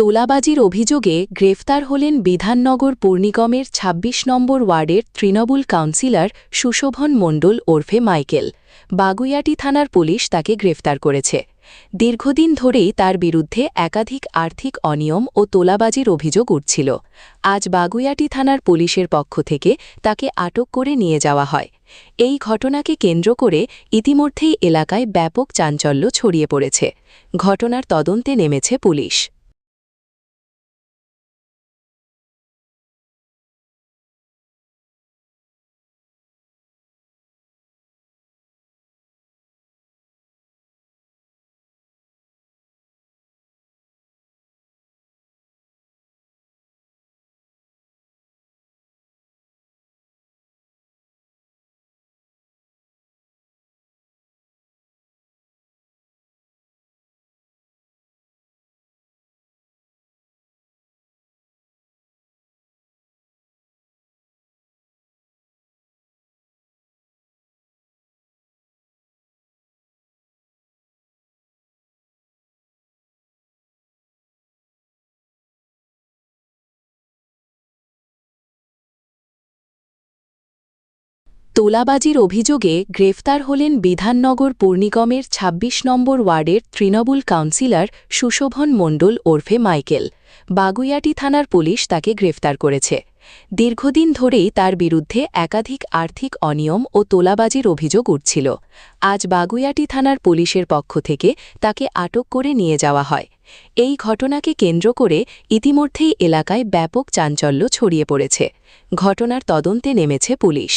তোলাবাজির অভিযোগে গ্রেফতার হলেন বিধাননগর পৌর নিগমের ২৬ নম্বর ওয়ার্ডের তৃণমূল কাউন্সিলর সুশোভন মণ্ডল ওরফে মাইকেল। বাগুইআটি থানার পুলিশ তাকে গ্রেফতার করেছে। দীর্ঘদিন ধরেই তার বিরুদ্ধে একাধিক আর্থিক অনিয়ম ও তোলাবাজির অভিযোগ উঠছিল। আজ বাগুইআটি থানার পুলিশের পক্ষ থেকে তাকে আটক করে নিয়ে যাওয়া হয়। এই ঘটনাকে কেন্দ্র করে ইতিমধ্যেই এলাকায় ব্যাপক চাঞ্চল্য ছড়িয়ে পড়েছে। ঘটনার তদন্তে নেমেছে পুলিশ। তোলাবাজির অভিযোগে গ্রেফতার হলেন বিধাননগর পৌর নিগমের ২৬ নম্বর ওয়ার্ডের তৃণমূল কাউন্সিলর সুশোভন মণ্ডল ওরফে মাইকেল। বাগুইআটি থানার পুলিশ তাকে গ্রেফতার করেছে। দীর্ঘদিন ধরেই তার বিরুদ্ধে একাধিক আর্থিক অনিয়ম ও তোলাবাজির অভিযোগ উঠছিল। আজ বাগুইআটি থানার পুলিশের পক্ষ থেকে তাকে আটক করে নিয়ে যাওয়া হয়। এই ঘটনাকে কেন্দ্র করে ইতিমধ্যেই এলাকায় ব্যাপক চাঞ্চল্য ছড়িয়ে পড়েছে। ঘটনার তদন্তে নেমেছে পুলিশ।